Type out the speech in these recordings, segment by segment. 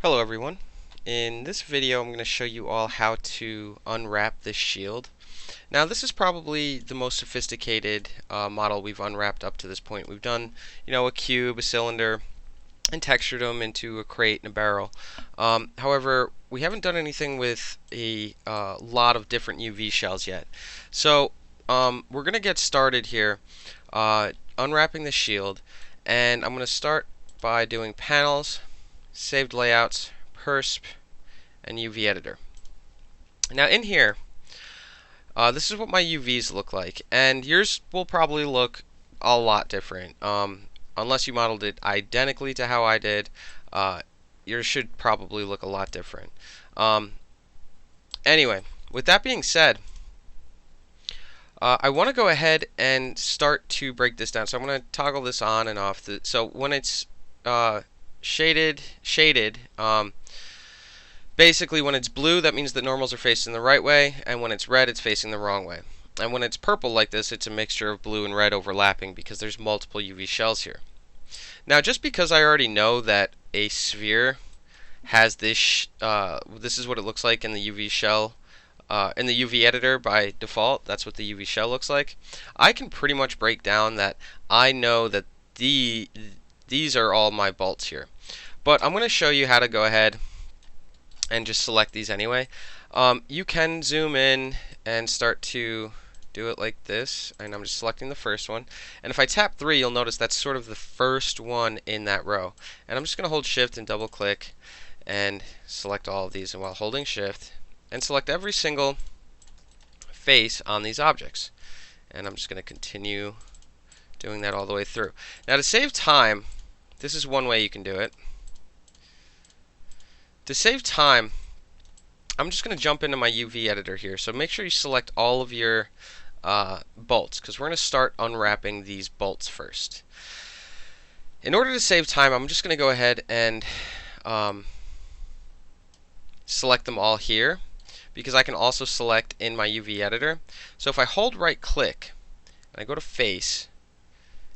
Hello everyone. In this video I'm going to show you all how to unwrap this shield. Now this is probably the most sophisticated model we've unwrapped up to this point. We've done, a cube, a cylinder, and textured them into a crate and a barrel. However, we haven't done anything with a lot of different UV shells yet. So we're going to get started here unwrapping the shield, and I'm going to start by doing panels, saved layouts, persp, and UV editor. Now in here, this is what my UVs look like, and yours will probably look a lot different. Unless you modeled it identically to how I did, yours should probably look a lot different. Anyway, with that being said, I want to go ahead and start to break this down. So I'm going to toggle this on and off. So when it's shaded, basically when it's blue, that means the normals are facing the right way, and when it's red, it's facing the wrong way. And when it's purple like this, it's a mixture of blue and red overlapping because there's multiple UV shells here. Now, just because I already know that a sphere has this, this is what it looks like in the UV shell, in the UV editor by default, that's what the UV shell looks like, I can pretty much break down that I know that these are all my bolts here. But I'm going to show you how to go ahead and just select these anyway. You can zoom in and start to do it like this, and I'm just selecting the first one. And if I tap 3, you'll notice that's sort of the first one in that row. And I'm just going to hold Shift and double click and select all of these, and while holding Shift, and select every single face on these objects. And I'm just going to continue doing that all the way through. Now to save time, this is one way you can do it. To save time, I'm just going to jump into my UV editor here. So make sure you select all of your bolts, because we're going to start unwrapping these bolts first. In order to save time, I'm just going to go ahead and select them all here, because I can also select in my UV editor. So if I hold right click and I go to face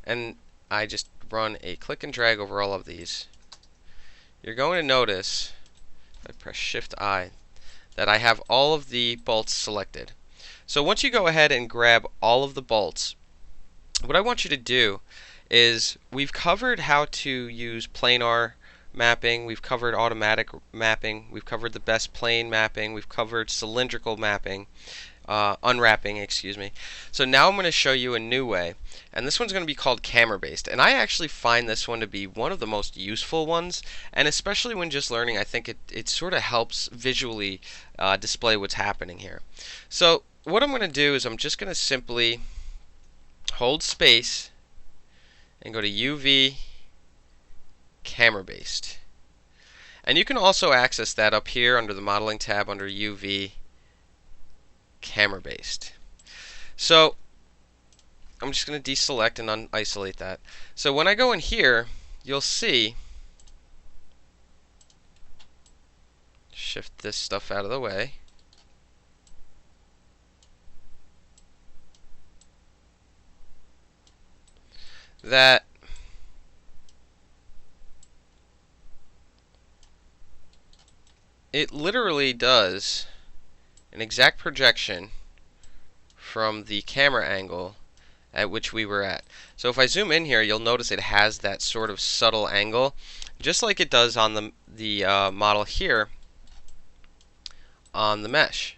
and I just run a click and drag over all of these, you're going to notice, if I press Shift I, that I have all of the bolts selected. So once you go ahead and grab all of the bolts, what I want you to do is, we've covered how to use planar mapping, we've covered automatic mapping, we've covered the best plane mapping, we've covered cylindrical mapping, unwrapping, excuse me. So now I'm going to show you a new way, and this one's going to be called camera based, and I actually find this one to be one of the most useful ones, and especially when just learning, I think it sort of helps visually display what's happening here. So what I'm going to do is I'm just going to simply hold space and go to UV camera based, and you can also access that up here under the modeling tab under UV camera based. So I'm just going to deselect and unisolate that. So when I go in here, you'll see, shift this stuff out of the way, that it literally does an exact projection from the camera angle at which we were at. So if I zoom in here, you'll notice it has that sort of subtle angle, just like it does on the model here on the mesh.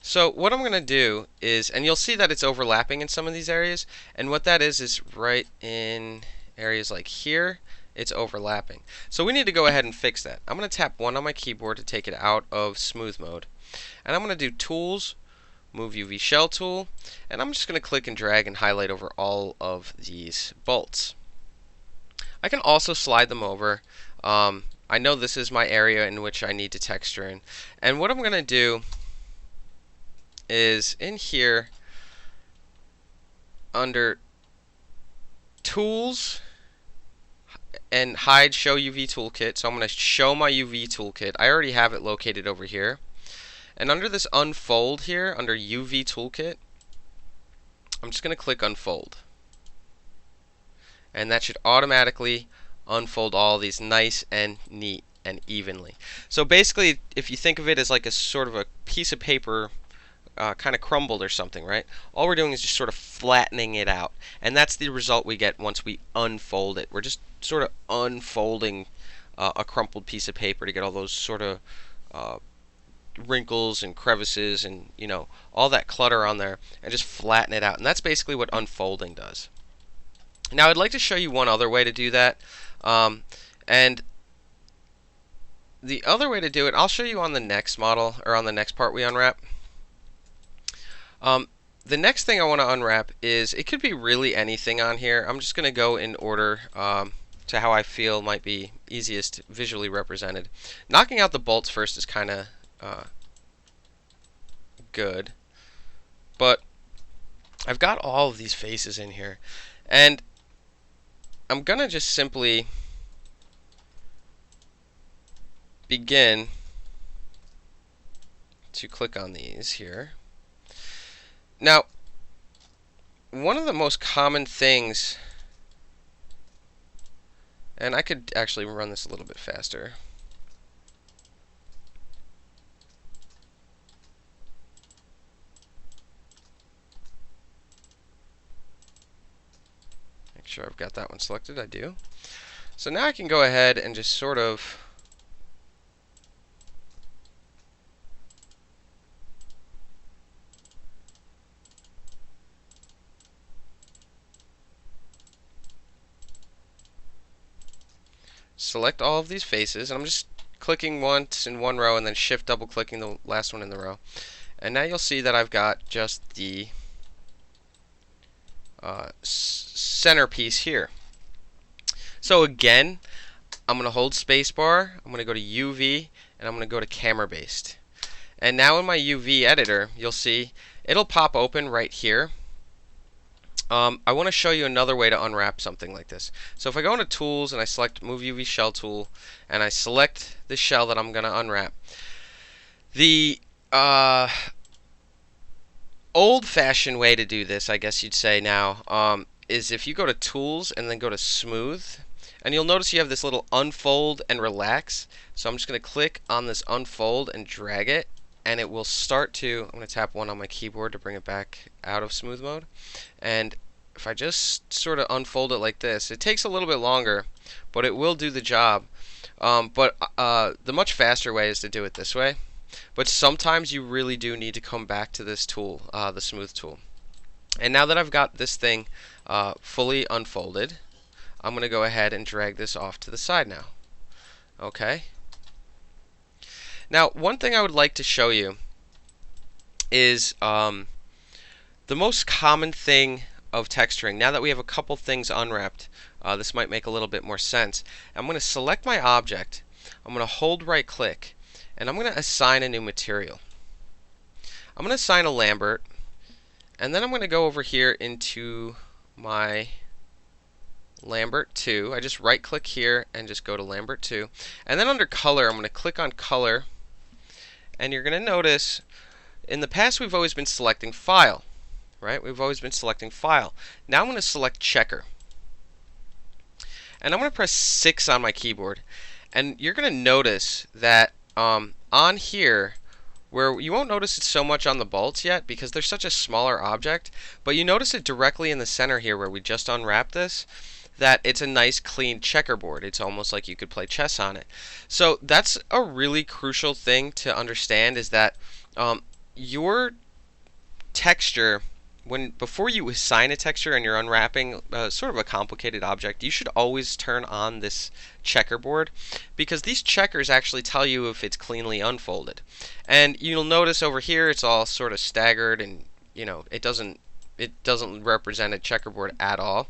So what I'm going to do is, and you'll see that it's overlapping in some of these areas, and what that is right in areas like here, it's overlapping. So we need to go ahead and fix that. I'm going to tap 1 on my keyboard to take it out of smooth mode, and I'm going to do Tools, Move UV Shell Tool, and I'm just going to click and drag and highlight over all of these bolts. I can also slide them over. I know this is my area in which I need to texture in, and what I'm going to do is in here under Tools and Hide Show UV Toolkit. So I'm going to show my UV Toolkit. I already have it located over here. And under this Unfold here, under UV Toolkit, I'm just going to click Unfold. And that should automatically unfold all these nice and neat and evenly. So basically, if you think of it as like a sort of a piece of paper kind of crumbled or something, right? All we're doing is just sort of flattening it out. And that's the result we get once we unfold it. We're just sort of unfolding a crumpled piece of paper to get all those sort of wrinkles and crevices and, you know, all that clutter on there, and just flatten it out. And that's basically what unfolding does. Now I'd like to show you one other way to do that. And the other way to do it, I'll show you on the next model, or on the next part we unwrap. The next thing I want to unwrap is, it could be really anything on here. I'm just going to go in order to how I feel might be easiest visually represented. Knocking out the bolts first is kind of good, but I've got all of these faces in here, and I'm going to just simply begin to click on these here. Now, one of the most common things, and I could actually run this a little bit faster. Make sure I've got that one selected. I do. So now I can go ahead and just sort of select all of these faces, and I'm just clicking once in one row and then shift double clicking the last one in the row. And now you'll see that I've got just the centerpiece here. So again, I'm going to hold spacebar, I'm going to go to UV, and I'm going to go to camera based. And now in my UV editor, you'll see it'll pop open right here. I want to show you another way to unwrap something like this. So if I go into Tools and I select Move UV Shell Tool, and I select the shell that I'm going to unwrap, the old-fashioned way to do this, I guess you'd say now, is if you go to Tools and then go to Smooth, and you'll notice you have this little Unfold and Relax. So I'm just going to click on this Unfold and drag it, and it will start to, I'm going to tap one on my keyboard to bring it back out of smooth mode. And if I just sort of unfold it like this, it takes a little bit longer, but it will do the job. But the much faster way is to do it this way. But sometimes you really do need to come back to this tool, the smooth tool. And now that I've got this thing fully unfolded, I'm going to go ahead and drag this off to the side now. Okay. Now, one thing I would like to show you is the most common thing of texturing. Now that we have a couple things unwrapped, this might make a little bit more sense. I'm going to select my object, I'm going to hold right click, and I'm going to assign a new material. I'm going to assign a Lambert, and then I'm going to go over here into my Lambert 2. I just right click here and just go to Lambert 2. And then under color, I'm going to click on color, and you're going to notice in the past we've always been selecting file, right? We've always been selecting file. Now I'm going to select checker. And I'm going to press 6 on my keyboard. And you're going to notice that on here, where you won't notice it so much on the bolts yet because they're such a smaller object, but you notice it directly in the center here where we just unwrapped this, that it's a nice clean checkerboard. It's almost like you could play chess on it. So that's a really crucial thing to understand, is that your texture, before you assign a texture and you're unwrapping sort of a complicated object, you should always turn on this checkerboard, because these checkers actually tell you if it's cleanly unfolded. And you'll notice over here it's all sort of staggered, and you know it doesn't represent a checkerboard at all.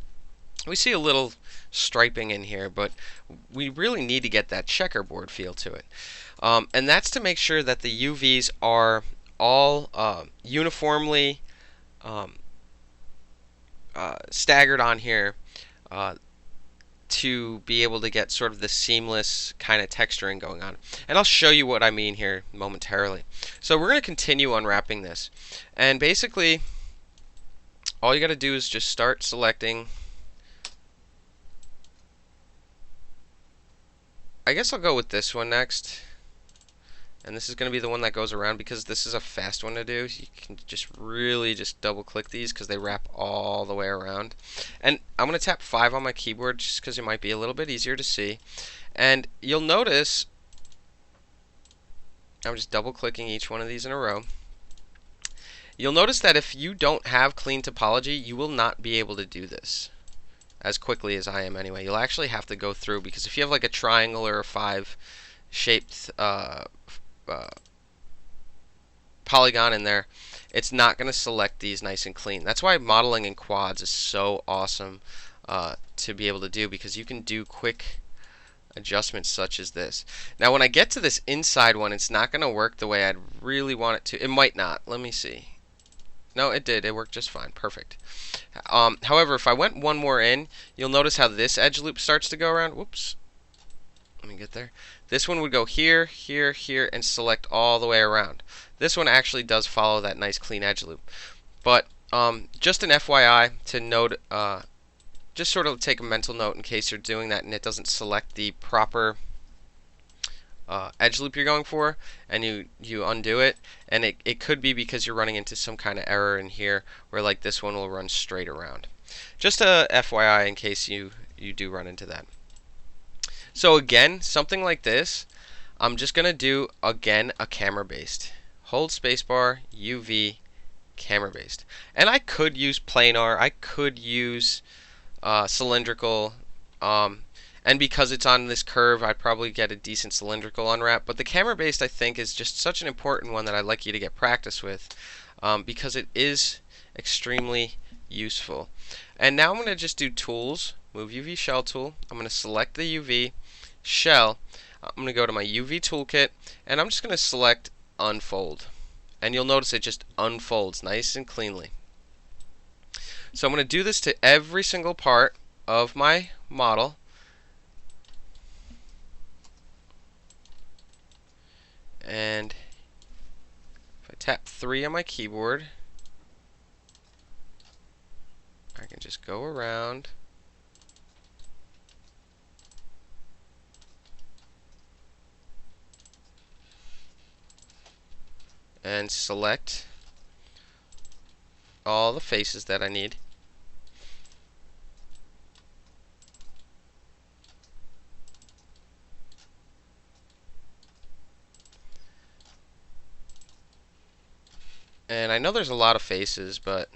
We see a little striping in here, but we really need to get that checkerboard feel to it. And that's to make sure that the UVs are all uniformly staggered on here to be able to get sort of the seamless kind of texturing going on. And I'll show you what I mean here momentarily. So we're going to continue unwrapping this. And basically, all you got to do is just start selecting I guess I'll go with this one next. And this is going to be the one that goes around because this is a fast one to do. You can just really just double click these because they wrap all the way around. And I'm going to tap 5 on my keyboard just because it might be a little bit easier to see. And you'll notice I'm just double clicking each one of these in a row. You'll notice that if you don't have clean topology, you will not be able to do this as quickly as I am anyway. You'll actually have to go through, because if you have like a triangle or a 5 shaped polygon in there, it's not going to select these nice and clean. That's why modeling in quads is so awesome to be able to do, because you can do quick adjustments such as this. Now when I get to this inside one, it's not going to work the way I'd really want it to. It might not. Let me see. No, it did. It worked just fine. Perfect. However, if I went one more in, you'll notice how this edge loop starts to go around. Whoops. Let me get there. This one would go here, here, here, and select all the way around. This one actually does follow that nice clean edge loop. But just an FYI to note, just sort of take a mental note in case you're doing that and it doesn't select the proper edge loop you're going for, and you undo it, and it could be because you're running into some kind of error in here where like this one will run straight around. Just a FYI in case you do run into that. So again, something like this, I'm just going to do again a camera based. Hold spacebar, UV, camera based. And I could use planar, I could use cylindrical, and because it's on this curve, I'd probably get a decent cylindrical unwrap. But the camera based, I think, is just such an important one that I'd like you to get practice with, because it is extremely useful. And now I'm going to just do tools, move UV shell tool. I'm going to select the UV shell. I'm going to go to my UV toolkit, and I'm just going to select unfold. And you'll notice it just unfolds nice and cleanly. So I'm going to do this to every single part of my model. And if I tap 3 on my keyboard, I can just go around and select all the faces that I need. And I know there's a lot of faces, but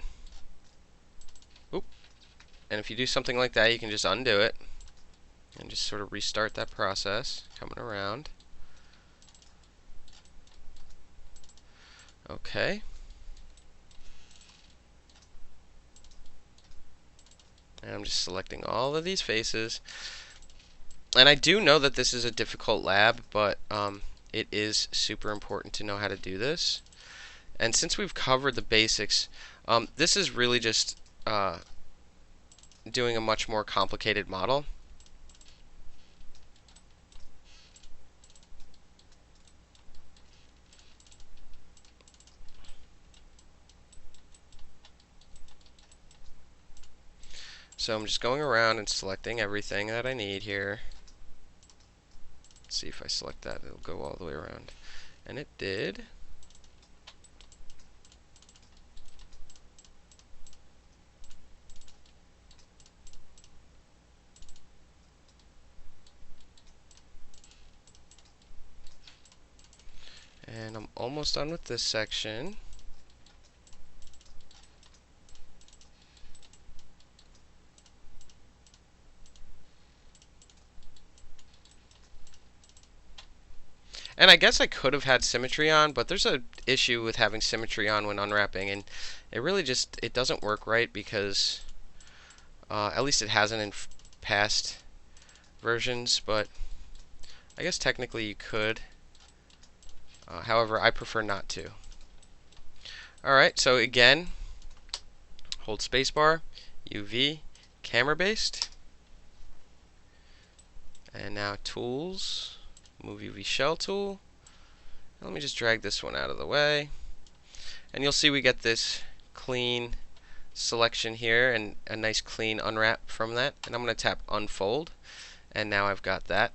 and if you do something like that, you can just undo it and just sort of restart that process, coming around. Okay. And I'm just selecting all of these faces. And I do know that this is a difficult lab, but it is super important to know how to do this. And since we've covered the basics, this is really just doing a much more complicated model. So I'm just going around and selecting everything that I need here. Let's see if I select that, it'll go all the way around. And it did. And I'm almost done with this section. And I guess I could have had symmetry on, but there's an issue with having symmetry on when unwrapping, and it really just, it doesn't work right because, at least it hasn't in past versions, but I guess technically you could. However, I prefer not to. Alright, so again, hold spacebar, UV, camera based, and now tools, move UV shell tool. Let me just drag this one out of the way, and you'll see we get this clean selection here and a nice clean unwrap from that. And I'm going to tap unfold, and now I've got that.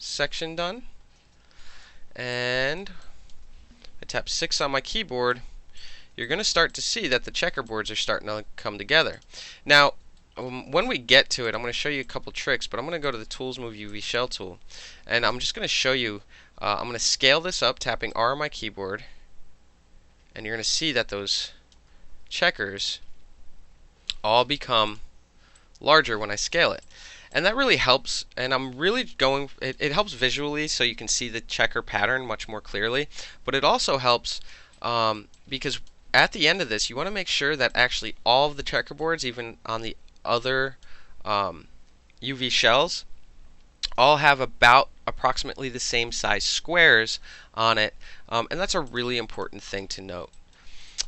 section done, and I tap 6 on my keyboard, you're going to start to see that the checkerboards are starting to come together. Now, when we get to it, I'm going to show you a couple tricks, but I'm going to go to the Tools, Move UV Shell tool, and I'm just going to show you, I'm going to scale this up, tapping R on my keyboard, and you're going to see that those checkers all become larger when I scale it. And that really helps, and I'm really going, it helps visually so you can see the checker pattern much more clearly, but it also helps because at the end of this you want to make sure that actually all of the checkerboards, even on the other UV shells, all have about approximately the same size squares on it, and that's a really important thing to note.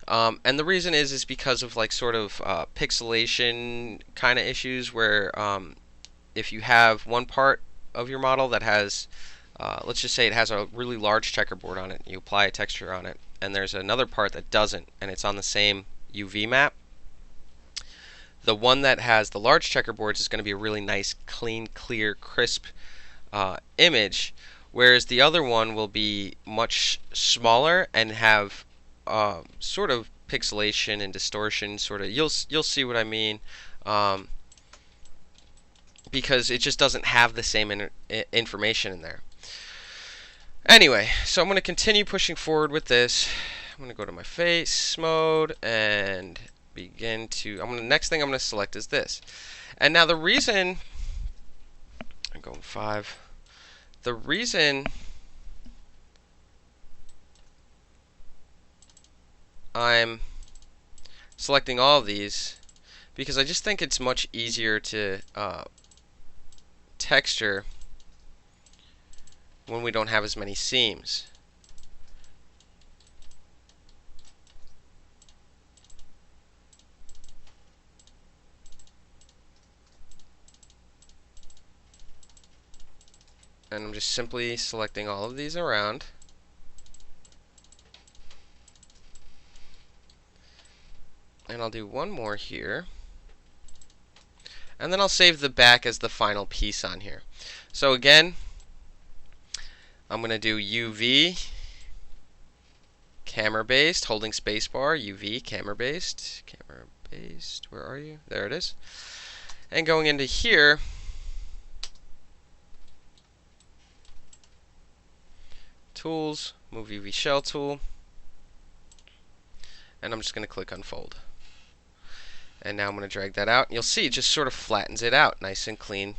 And the reason is because of like sort of pixelation kind of issues where if you have one part of your model that has, let's just say it has a really large checkerboard on it, you apply a texture on it, and there's another part that doesn't, and it's on the same UV map, the one that has the large checkerboards is going to be a really nice, clean, clear, crisp image, whereas the other one will be much smaller and have sort of pixelation and distortion, sort of. You'll see what I mean. Because it just doesn't have the same information in there. Anyway, so I'm going to continue pushing forward with this. I'm going to go to my face mode and begin to. Next thing I'm going to select is this. And now the reason I'm going 5. The reason I'm selecting all of these because I just think it's much easier to texture when we don't have as many seams. And I'm just simply selecting all of these around. And I'll do one more here. And then I'll save the back as the final piece on here. So again, I'm going to do UV, camera based, holding spacebar, UV, camera based, where are you? There it is. And going into here, Tools, Move UV Shell tool, and I'm just going to click Unfold. And now I'm going to drag that out. And you'll see it just sort of flattens it out nice and cleanly.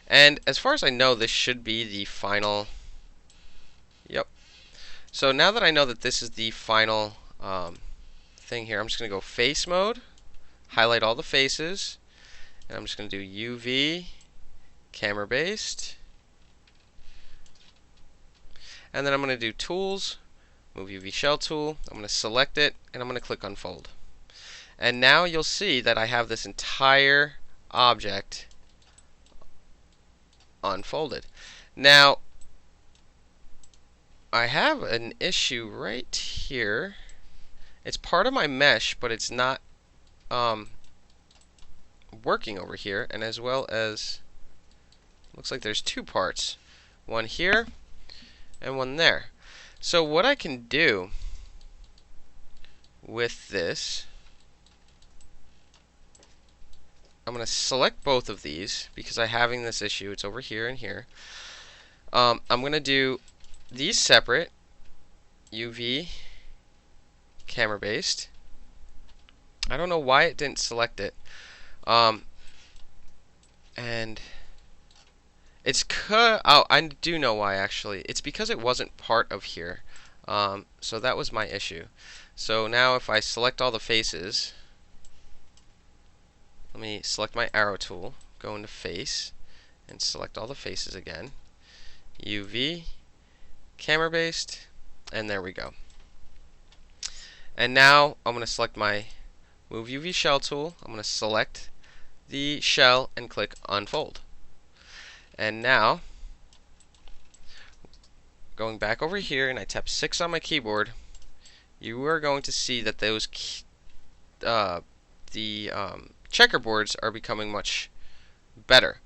And as far as I know, this should be the final. Yep. So now that I know that this is the final thing here, I'm just going to go face mode, highlight all the faces, and I'm just going to do UV, camera based. And then I'm going to do Tools, Move UV Shell tool. I'm going to select it, and I'm going to click Unfold. And now you'll see that I have this entire object unfolded. Now, I have an issue right here. It's part of my mesh, but it's not working over here. And as well as, looks like there's 2 parts. One here, and one there. So what I can do with this, I'm going to select both of these because I'm having this issue. It's over here and here. I'm going to do these separate, UV, camera based. I don't know why it didn't select it. And it's oh, I do know why actually. It's because it wasn't part of here. So that was my issue. So now if I select all the faces, let me select my arrow tool, go into face, and select all the faces again. UV, camera based, and there we go. And now I'm going to select my Move UV Shell tool. I'm going to select the shell and click Unfold. And now, going back over here, and I tap 6 on my keyboard, you are going to see that those checkerboards are becoming much better.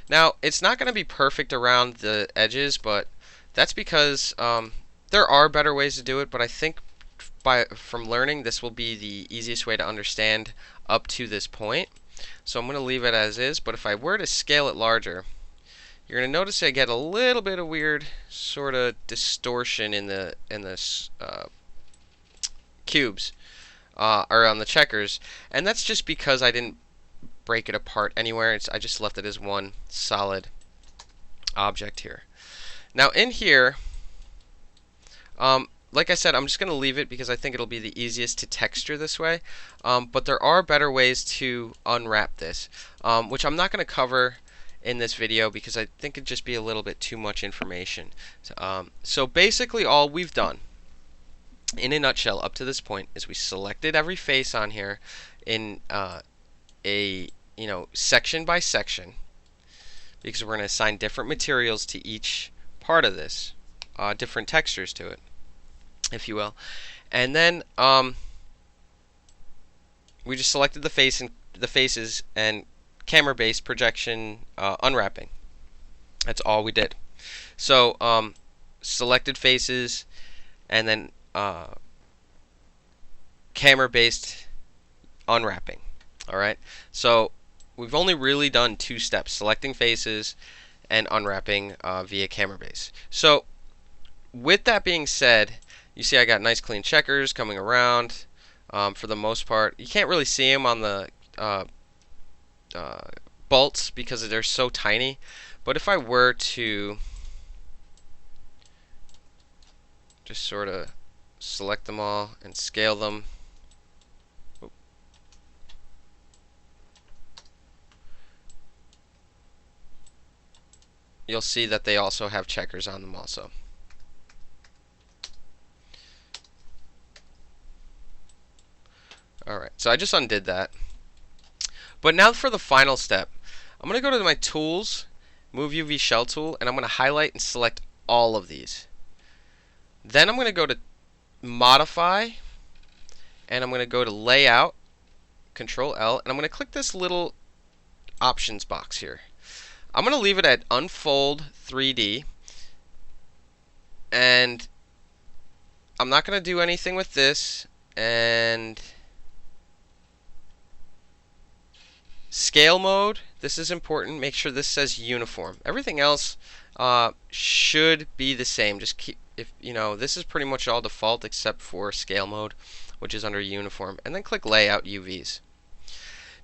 Now, it's not going to be perfect around the edges, but that's because there are better ways to do it, but I think from learning, this will be the easiest way to understand up to this point. So I'm going to leave it as is, but if I were to scale it larger, you're going to notice I get a little bit of weird sort of distortion in the cubes or on the checkers, and that's just because I didn't break it apart anywhere. I just left it as one solid object here. Now in here, like I said, I'm just going to leave it because I think it'll be the easiest to texture this way. But there are better ways to unwrap this, which I'm not going to cover in this video because I think it'd just be a little bit too much information. So basically all we've done, in a nutshell, up to this point, is we selected every face on here in a section by section, because we're going to assign different materials to each part of this, different textures to it, if you will. And then we just selected the faces and camera-based projection unwrapping. That's all we did. So selected faces and then camera-based unwrapping. All right. So we've only really done 2 steps: selecting faces and unwrapping via camera base. So with that being said, you see I got nice clean checkers coming around for the most part. You can't really see them on the bolts because they're so tiny. But if I were to just sort of select them all and scale them, you'll see that they also have checkers on them also. Alright, so I just undid that. But now for the final step. I'm going to go to my tools, Move UV Shell tool, and I'm going to highlight and select all of these. Then I'm going to go to Modify, and I'm going to go to Layout, Control L, and I'm going to click this little options box here. I'm going to leave it at Unfold 3D, and I'm not going to do anything with this. And scale mode, this is important. Make sure this says uniform. Everything else should be the same. Just keep, if you know, this is pretty much all default except for scale mode, which is under uniform. And then click Layout UVs.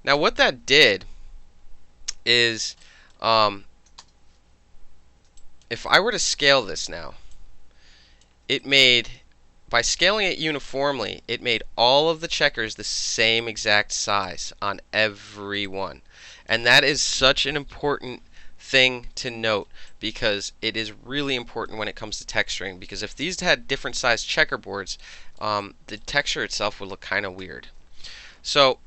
Now what that did is, if I were to scale this now, it made, by scaling it uniformly, it made all of the checkers the same exact size on every one. And that is such an important thing to note, because it is really important when it comes to texturing, because if these had different sized checkerboards, the texture itself would look kind of weird. So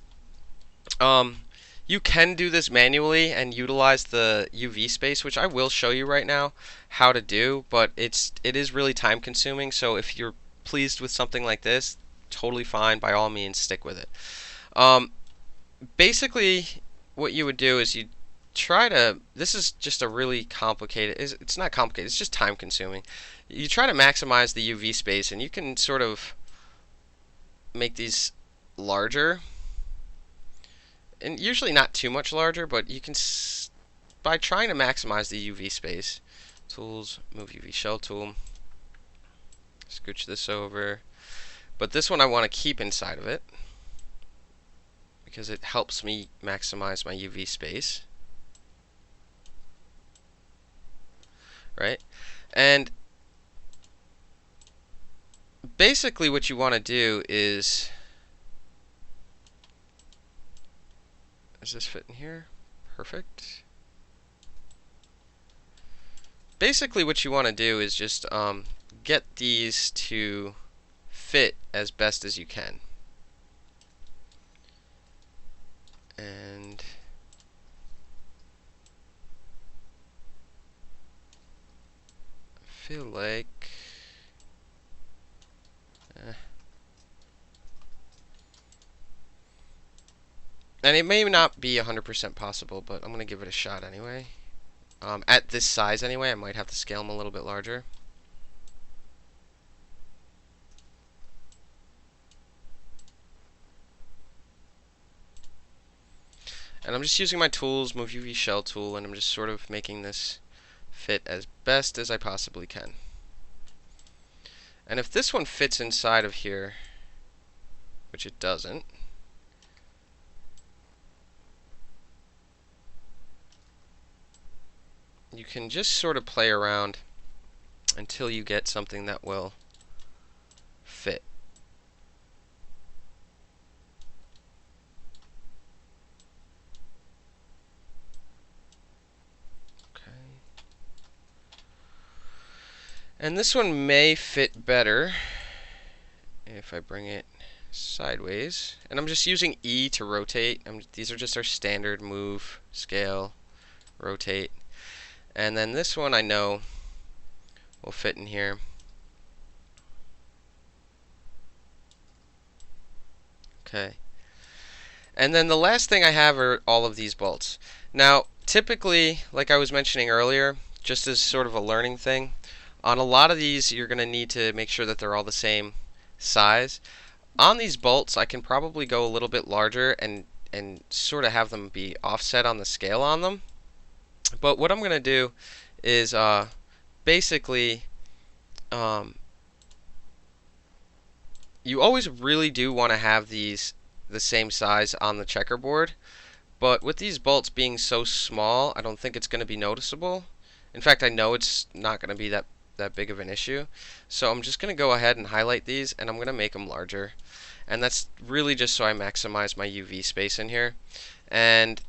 you can do this manually and utilize the UV space, which I will show you right now how to do, but it is really time consuming. So if you're pleased with something like this, totally fine, by all means stick with it. Basically what you would do is you try to, this is just a really complicated, it's not complicated, it's just time consuming. You try to maximize the UV space, and you can sort of make these larger, and usually not too much larger, but you can, by trying to maximize the UV space, tools, Move UV Shell tool, scooch this over, but this one I want to keep inside of it because it helps me maximize my UV space, right? And basically what you want to do is this fit in here? Perfect. Basically what you want to do is just get these to fit as best as you can. And I feel like And it may not be 100% possible, but I'm going to give it a shot anyway. At this size anyway, I might have to scale them a little bit larger. And I'm just using my tools, Move UV Shell tool, and I'm just sort of making this fit as best as I possibly can. And if this one fits inside of here, which it doesn't, you can just sort of play around until you get something that will fit. Okay. And this one may fit better if I bring it sideways. And I'm just using E to rotate. These are just our standard move, scale, rotate. And then this one I know will fit in here. Okay. And then the last thing I have are all of these bolts. Now, typically, like I was mentioning earlier, just as sort of a learning thing, on a lot of these you're going to need to make sure that they're all the same size. On these bolts, I can probably go a little bit larger and sort of have them be offset on the scale on them. But what I'm going to do is basically you always really do want to have these the same size on the checkerboard, but with these bolts being so small, I don't think it's going to be noticeable. In fact, I know it's not going to be that big of an issue. So I'm just going to go ahead and highlight these, and I'm going to make them larger. And that's really just so I maximize my UV space in here. And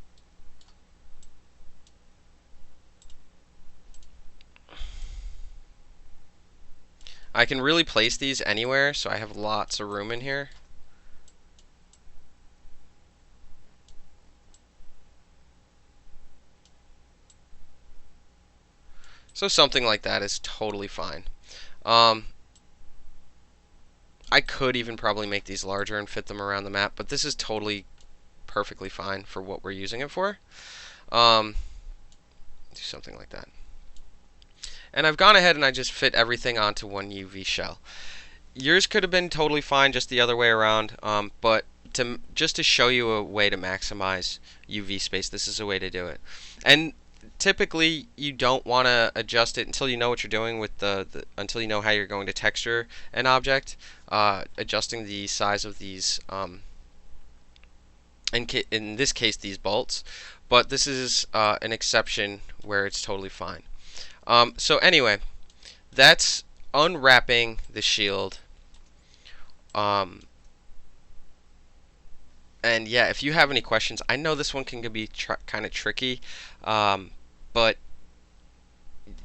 I can really place these anywhere, so I have lots of room in here. So something like that is totally fine. I could even probably make these larger and fit them around the map, but this is totally perfectly fine for what we're using it for. Do something like that. And I've gone ahead and I just fit everything onto one UV shell. Yours could have been totally fine just the other way around, but just to show you a way to maximize UV space, this is a way to do it. And typically you don't want to adjust it until you know what you're doing with until you know how you're going to texture an object, adjusting the size of these in this case these bolts, but this is an exception where it's totally fine. So anyway, that's unwrapping the shield. And yeah, if you have any questions, I know this one can be kind of tricky, but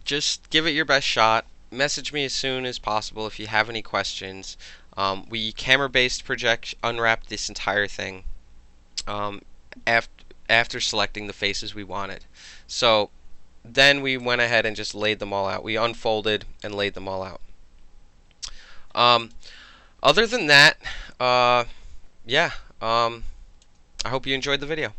just give it your best shot. Message me as soon as possible if you have any questions. We camera-based unwrap this entire thing after selecting the faces we wanted. So then we went ahead and just laid them all out. We unfolded and laid them all out. Other than that, yeah, I hope you enjoyed the video.